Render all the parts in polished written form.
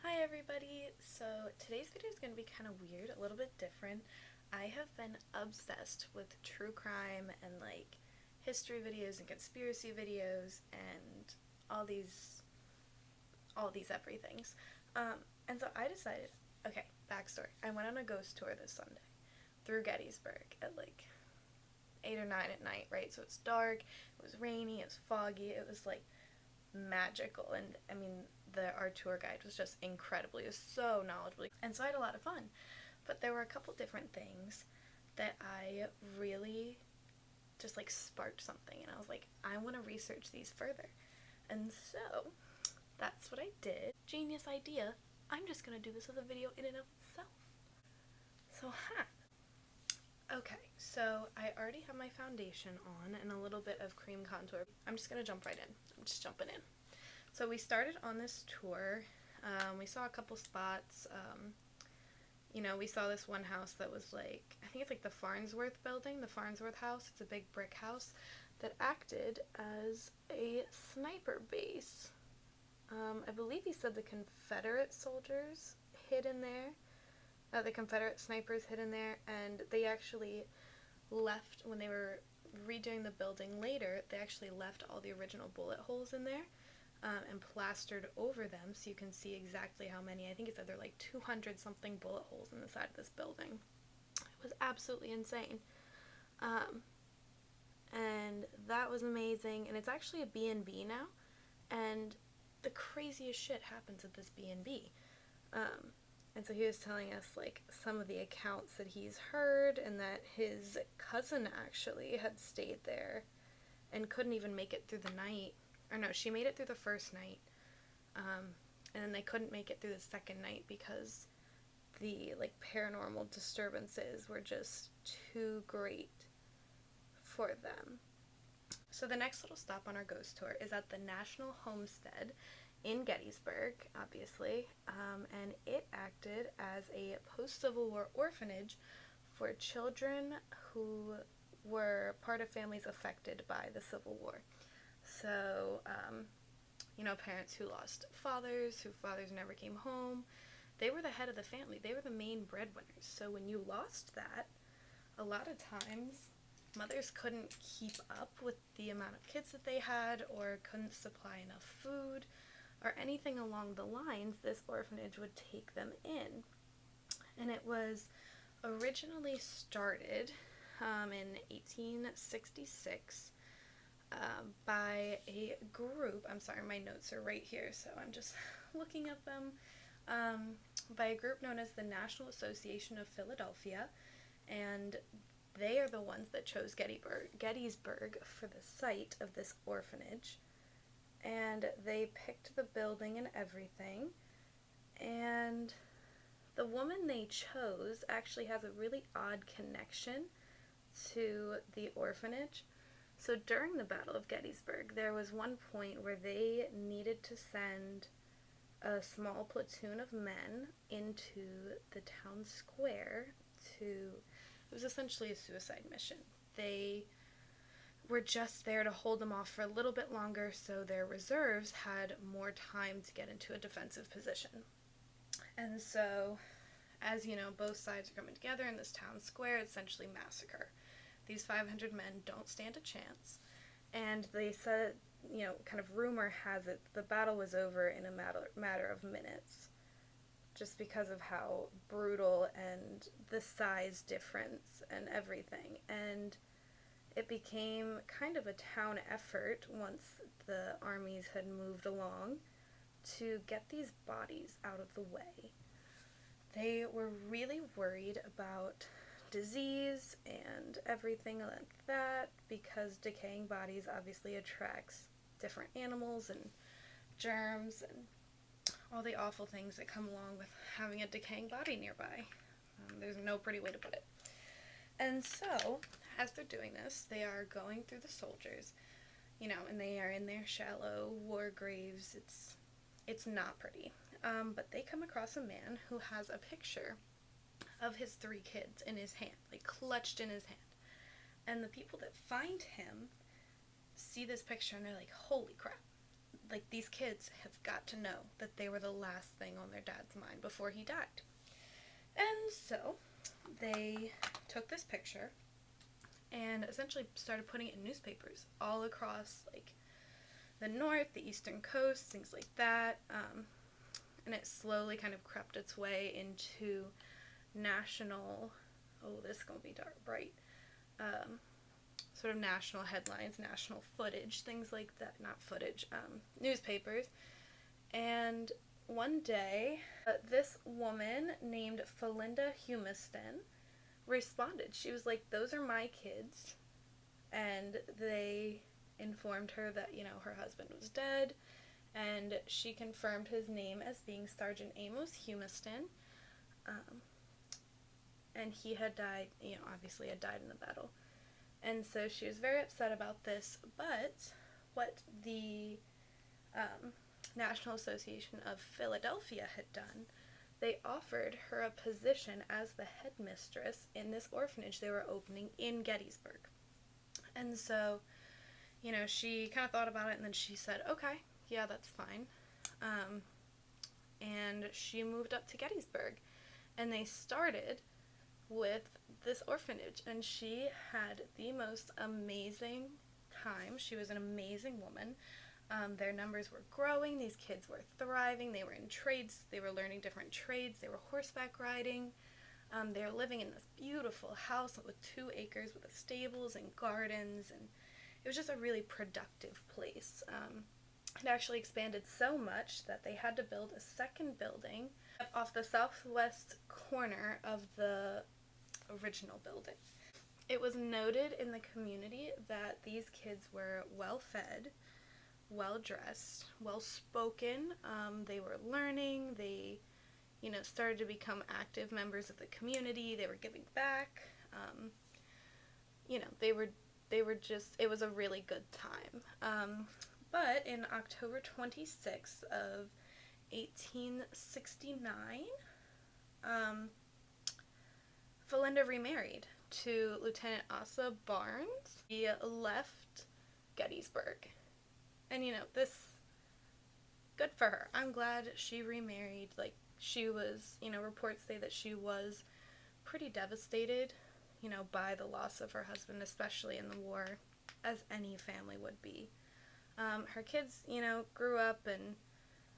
Hi everybody! So today's video is going to be kind of weird, a little bit different. I have been obsessed with true crime and like history videos and conspiracy videos and all these everythings. And so I decided, okay, backstory. I went on a ghost tour this Sunday through Gettysburg at like 8 or 9 at night, right? So it's dark, it was rainy, it was foggy, it was like magical. And I mean, our tour guide was just incredible. He was so knowledgeable, and so I had a lot of fun. But there were a couple different things that I really just like sparked something, and I was like, I want to research these further. And so that's what I did. Genius idea. I'm just gonna do this as a video in and of itself. So okay, so I already have my foundation on and a little bit of cream contour. I'm just gonna jump right in. I'm just jumping in. So we started on this tour. We saw a couple spots. We saw this one house that was like, I think it's like the Farnsworth building, the Farnsworth house. It's a big brick house that acted as a sniper base. I believe he said the Confederate soldiers hid in there. The Confederate snipers hid in there, and they actually left, when they were redoing the building later, they actually left all the original bullet holes in there. And plastered over them so you can see exactly how many. I think it said there are like 200 something bullet holes in the side of this building. It was absolutely insane. And that was amazing. And it's actually a B&B now. And the craziest shit happens at this B&B. And so he was telling us like some of the accounts that he's heard, and that his cousin actually had stayed there and couldn't even make it through the night. Or no, she made it through the first night, and then they couldn't make it through the second night because the like paranormal disturbances were just too great for them. So the next little stop on our ghost tour is at the National Homestead in Gettysburg, obviously, and it acted as a post-Civil War orphanage for children who were part of families affected by the Civil War. So, parents who lost fathers, whose fathers never came home, they were the head of the family. They were the main breadwinners. So when you lost that, a lot of times mothers couldn't keep up with the amount of kids that they had, or couldn't supply enough food, or anything along the lines. This orphanage would take them in. And it was originally started in 1866. By a group, I'm sorry, my notes are right here, so I'm just looking at them, by a group known as the National Association of Philadelphia, and they are the ones that chose Gettysburg for the site of this orphanage, and they picked the building and everything, and the woman they chose actually has a really odd connection to the orphanage. So during the Battle of Gettysburg, there was one point where they needed to send a small platoon of men into the town square it was essentially a suicide mission. They were just there to hold them off for a little bit longer so their reserves had more time to get into a defensive position. And so, as you know, both sides are coming together in this town square, essentially massacre. These 500 men don't stand a chance, and they said, kind of rumor has it, the battle was over in a matter of minutes, just because of how brutal and the size difference and everything. And it became kind of a town effort once the armies had moved along to get these bodies out of the way. They were really worried about disease and everything like that, because decaying bodies obviously attracts different animals and germs and all the awful things that come along with having a decaying body nearby. There's no pretty way to put it. And so, as they're doing this, they are going through the soldiers, and they are in their shallow war graves. It's not pretty. But they come across a man who has a picture of his 3 kids in his hand, like clutched in his hand. And the people that find him see this picture and they're like, holy crap, like, these kids have got to know that they were the last thing on their dad's mind before he died. And so they took this picture and essentially started putting it in newspapers all across, like, the north, the eastern coast, things like that. And it slowly kind of crept its way into national, oh, this is going to be bright, sort of national headlines, national footage, things like that, not footage, newspapers. And one day, this woman named Felinda Humiston responded. She was like, those are my kids. And they informed her that, you know, her husband was dead, and she confirmed his name as being Sergeant Amos Humiston. And he had died, you know, obviously had died in the battle. And so she was very upset about this, but what the National Association of Philadelphia had done, they offered her a position as the headmistress in this orphanage they were opening in Gettysburg. And so, you know, she kind of thought about it, and then she said, okay, yeah, that's fine. And she moved up to Gettysburg, and they started with this orphanage, and she had the most amazing time. She was an amazing woman. Their numbers were growing. These kids were thriving. They were in trades. They were learning different trades. They were horseback riding. They were living in this beautiful house with 2 acres with stables and gardens, and it was just a really productive place. It actually expanded so much that they had to build a second building off the southwest corner of the original building. It was noted in the community that these kids were well fed, well dressed, well spoken. They were learning. They, you know, started to become active members of the community. They were giving back. You know, they were just, it was a really good time. But in October 26th of 1869, Felinda remarried to Lieutenant Asa Barnes. He left Gettysburg. And, you know, this, good for her. I'm glad she remarried. Like, she was, you know, reports say that she was pretty devastated, you know, by the loss of her husband, especially in the war, as any family would be. Her kids, you know, grew up, and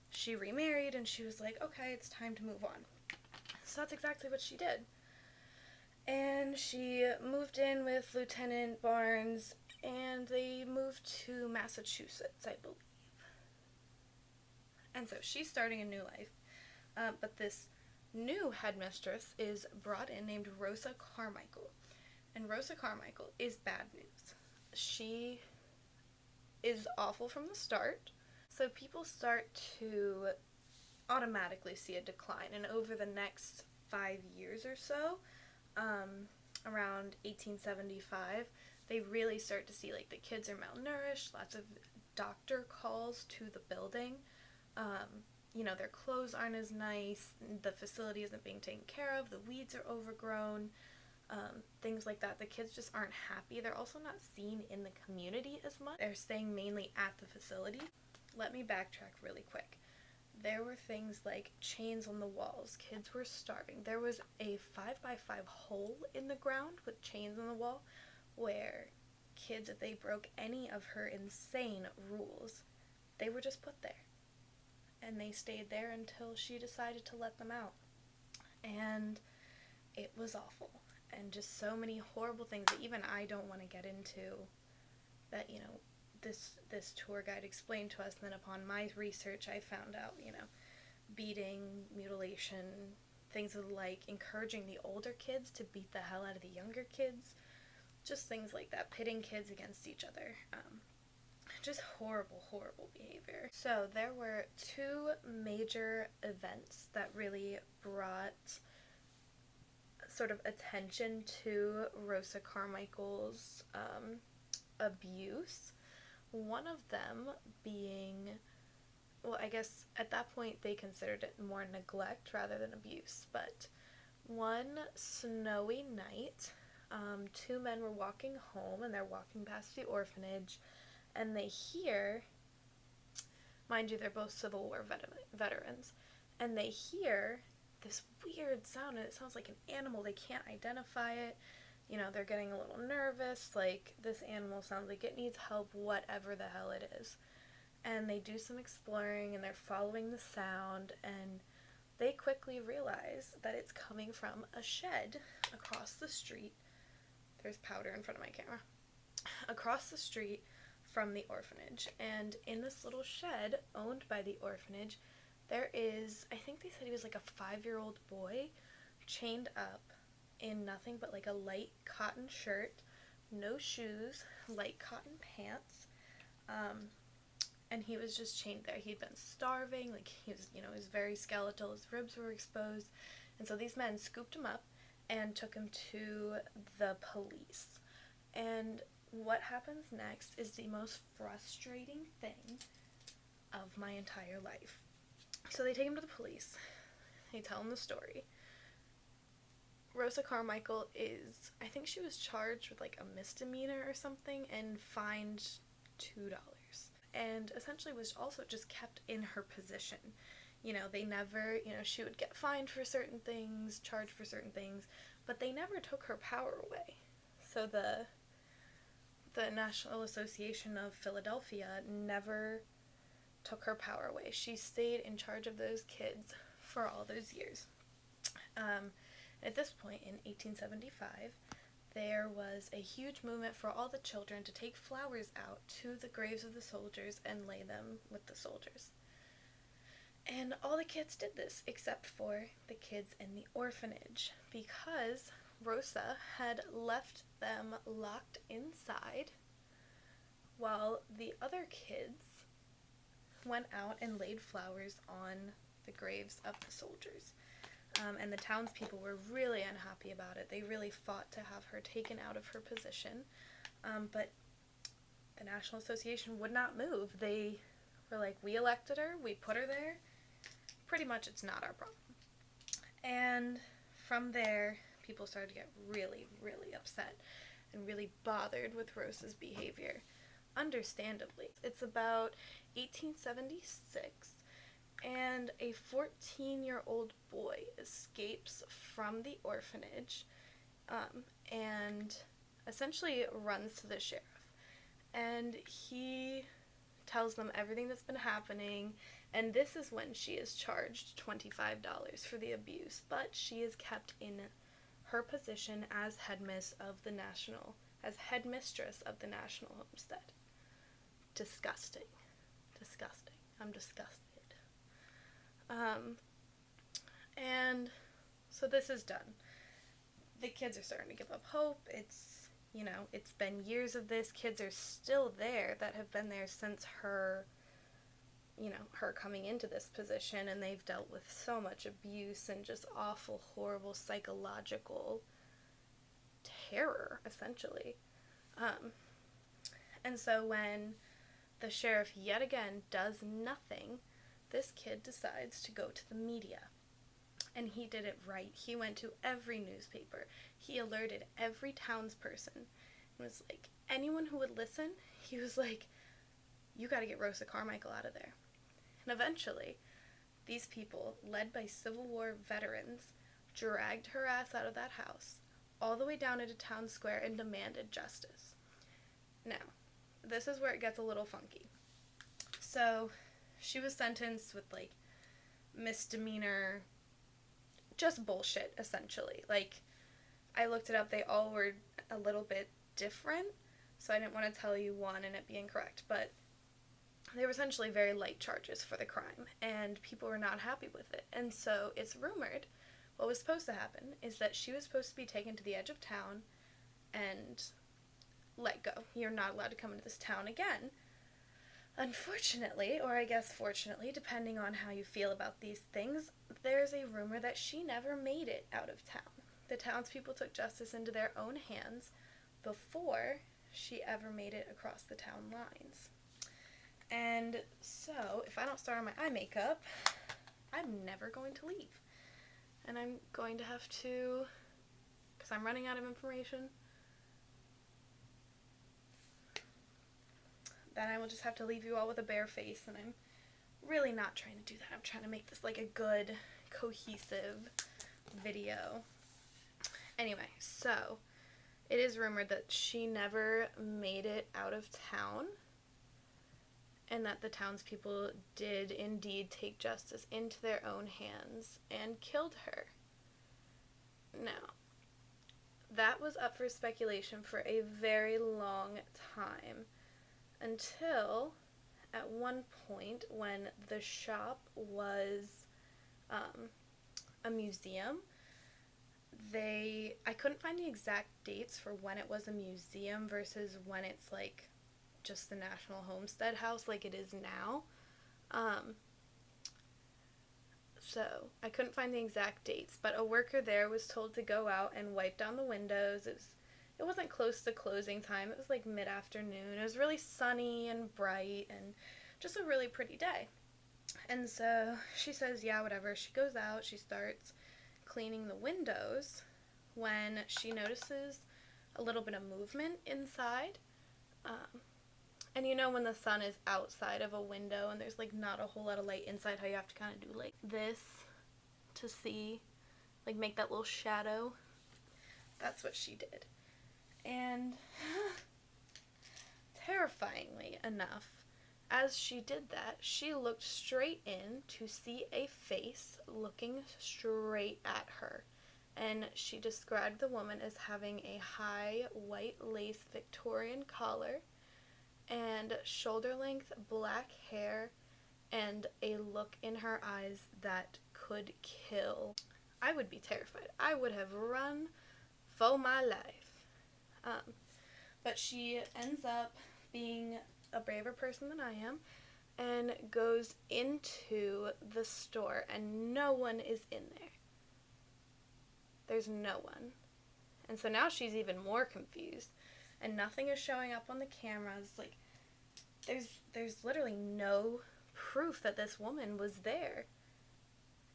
she remarried, and she was like, okay, it's time to move on. So that's exactly what she did. And she moved in with Lieutenant Barnes, and they moved to Massachusetts, I believe. And so she's starting a new life. But this new headmistress is brought in, named Rosa Carmichael. And Rosa Carmichael is bad news. She is awful from the start. So people start to automatically see a decline. And over the next 5 years or so, around 1875, they really start to see, like, the kids are malnourished, lots of doctor calls to the building. You know, their clothes aren't as nice, the facility isn't being taken care of, the weeds are overgrown, things like that. The kids just aren't happy. They're also not seen in the community as much. They're staying mainly at the facility. Let me backtrack really quick. There were things like chains on the walls. Kids were starving. There was a 5x5 hole in the ground with chains on the wall where kids, if they broke any of her insane rules, they were just put there. And they stayed there until she decided to let them out. And it was awful. And just so many horrible things that even I don't want to get into, that, you know, this tour guide explained to us. And then upon my research, I found out, you know, beating, mutilation, things of the like, encouraging the older kids to beat the hell out of the younger kids, just things like that, pitting kids against each other. Just horrible, horrible behavior. So there were 2 major events that really brought sort of attention to Rosa Carmichael's abuse. One of them being, well, I guess at that point they considered it more neglect rather than abuse, but one snowy night, 2 men were walking home, and they're walking past the orphanage, and they hear Mind you, they're both Civil War veterans. And they hear this weird sound, and it sounds like an animal. They can't identify it. You know, they're getting a little nervous, like, this animal sounds like it needs help, whatever the hell it is. And they do some exploring, and they're following the sound, and they quickly realize that it's coming from a shed across the street. There's powder in front of my camera. Across the street from the orphanage. And in this little shed owned by the orphanage, there is, I think they said he was like a 5-year-old boy, chained up in nothing but like a light cotton shirt, no shoes, light cotton pants, and he was just chained there. He'd been starving, like he was, you know, he was very skeletal, his ribs were exposed, and so these men scooped him up and took him to the police. And what happens next is the most frustrating thing of my entire life. So they take him to the police, they tell him the story. Rosa Carmichael is, I think she was charged with like a misdemeanor or something and fined $2. And essentially was also just kept in her position. You know, they never, you know, she would get fined for certain things, charged for certain things, but they never took her power away. So the National Association of Philadelphia never took her power away. She stayed in charge of those kids for all those years. At this point, in 1875, there was a huge movement for all the children to take flowers out to the graves of the soldiers and lay them with the soldiers. And all the kids did this, except for the kids in the orphanage, because Rosa had left them locked inside while the other kids went out and laid flowers on the graves of the soldiers. And the townspeople were really unhappy about it. They really fought to have her taken out of her position. But the National Association would not move. They were like, we elected her, we put her there. Pretty much it's not our problem. And from there, people started to get really, really upset and really bothered with Rosa's behavior. Understandably. It's about 1876. And a 14-year-old boy escapes from the orphanage and essentially runs to the sheriff. And he tells them everything that's been happening, and this is when she is charged $25 for the abuse, but she is kept in her position as headmistress of the National Homestead. Disgusting. Disgusting. I'm disgusted. And so this is done. The kids are starting to give up hope. It's, you know, it's been years of this. Kids are still there that have been there since her, you know, her coming into this position, and they've dealt with so much abuse and just awful, horrible psychological terror, essentially. And so when the sheriff yet again does nothing, this kid decides to go to the media. And he did it right. He went to every newspaper. He alerted every townsperson. And was like, anyone who would listen, he was like, you gotta get Rosa Carmichael out of there. And eventually, these people, led by Civil War veterans, dragged her ass out of that house, all the way down into town square, and demanded justice. Now, this is where it gets a little funky. So, she was sentenced with, like, misdemeanor, just bullshit, essentially. Like, I looked it up, they all were a little bit different, so I didn't want to tell you one and it be incorrect, but they were essentially very light charges for the crime, and people were not happy with it. And so, it's rumored, what was supposed to happen is that she was supposed to be taken to the edge of town and let go. You're not allowed to come into this town again. Unfortunately, or I guess fortunately, depending on how you feel about these things, there's a rumor that she never made it out of town. The townspeople took justice into their own hands before she ever made it across the town lines. And so, if I don't start on my eye makeup, I'm never going to leave. And I'm going to have to, because I'm running out of information, then I will just have to leave you all with a bare face, and I'm really not trying to do that. I'm trying to make this like a good, cohesive video. Anyway, so it is rumored that she never made it out of town, and that the townspeople did indeed take justice into their own hands and killed her. Now, that was up for speculation for a very long time, until at one point when the shop was a museum. I couldn't find the exact dates for when it was a museum versus when it's like just the National Homestead House like it is now. So I couldn't find the exact dates, but a worker there was told to go out and wipe down the windows. It wasn't close to closing time. It was like mid-afternoon. It was really sunny and bright and just a really pretty day. And so she says, yeah, whatever. She goes out. She starts cleaning the windows when she notices a little bit of movement inside. And you know when the sun is outside of a window and there's like not a whole lot of light inside, how you have to kind of do like this to see, like make that little shadow? That's what she did. And terrifyingly enough, as she did that, she looked straight in to see a face looking straight at her. And she described the woman as having a high white lace Victorian collar and shoulder-length black hair and a look in her eyes that could kill. I would be terrified. I would have run for my life. But she ends up being a braver person than I am and goes into the store, and no one is in there. There's no one. And so now she's even more confused, and nothing is showing up on the cameras. Like, there's literally no proof that this woman was there.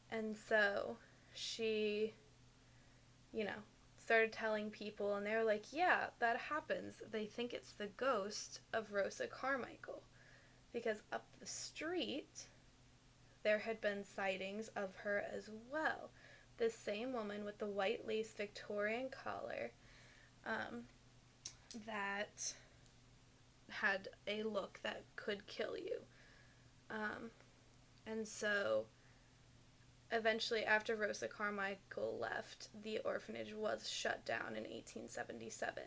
And so she, started telling people, and they were like, yeah, that happens. They think it's the ghost of Rosa Carmichael, because up the street there had been sightings of her as well. This same woman with the white lace Victorian collar that had a look that could kill you. And so eventually, after Rosa Carmichael left, the orphanage was shut down in 1877.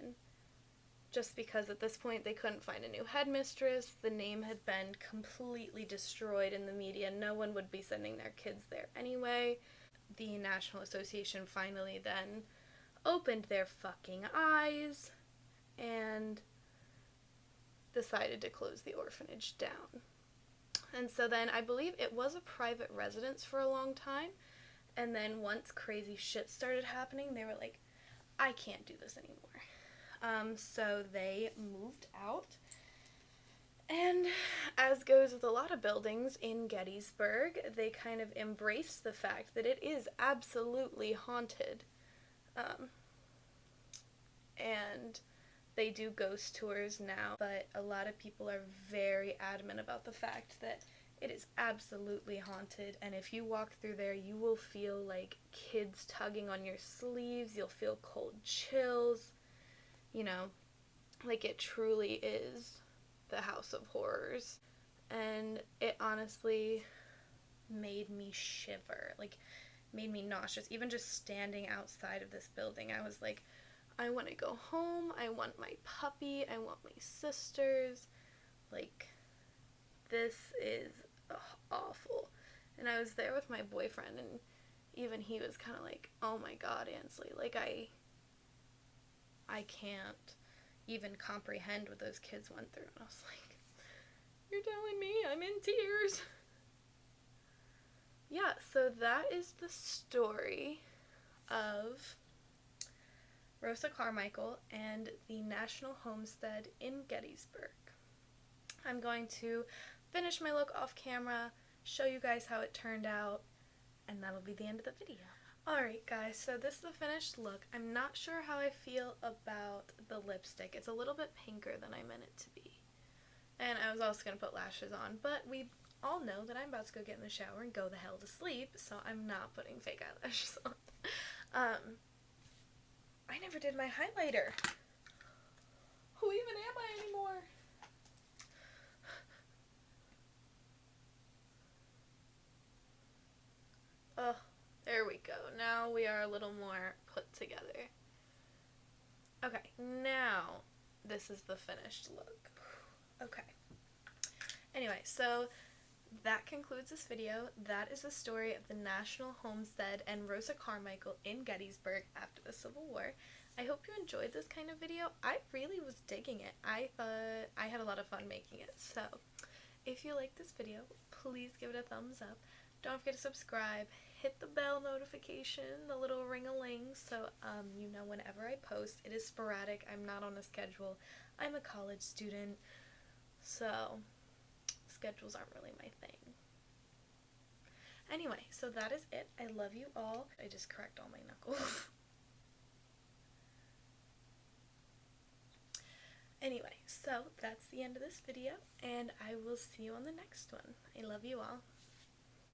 Just because at this point they couldn't find a new headmistress, the name had been completely destroyed in the media, no one would be sending their kids there anyway. The National Association finally then opened their fucking eyes and decided to close the orphanage down. And so then I believe it was a private residence for a long time, and then once crazy shit started happening, they were like, I can't do this anymore. So they moved out, and as goes with a lot of buildings in Gettysburg, they kind of embraced the fact that it is absolutely haunted. And they do ghost tours now, but a lot of people are very adamant about the fact that it is absolutely haunted, and if you walk through there, you will feel like kids tugging on your sleeves, you'll feel cold chills, like it truly is the House of Horrors. And it honestly made me shiver, like made me nauseous. Even just standing outside of this building, I was like, I want to go home, I want my puppy, I want my sisters, like, this is awful. And I was there with my boyfriend, and even he was kind of like, oh my god, Ansley, like, I can't even comprehend what those kids went through. And I was like, you're telling me I'm in tears? Yeah, so that is the story of Rosa Carmichael and the National Homestead in Gettysburg. I'm going to finish my look off camera, show you guys how it turned out, and that'll be the end of the video. Alright guys, so this is the finished look. I'm not sure how I feel about the lipstick. It's a little bit pinker than I meant it to be. And I was also going to put lashes on, but we all know that I'm about to go get in the shower and go the hell to sleep, so I'm not putting fake eyelashes on. I never did my highlighter. Who even am I anymore? Oh, there we go. Now we are a little more put together. Okay, now this is the finished look. Okay. Anyway, so that concludes this video. That is the story of the National Homestead and Rosa Carmichael in Gettysburg after the Civil War. I hope you enjoyed this kind of video. I really was digging it. I thought I had a lot of fun making it. So if you like this video, please give it a thumbs up. Don't forget to subscribe. Hit the bell notification, the little ring-a-ling, so you know whenever I post. It is sporadic. I'm not on a schedule. I'm a college student, so schedules aren't really my thing. Anyway, so that is it. I love you all. I just cracked all my knuckles. Anyway, so that's the end of this video, and I will see you on the next one. I love you all.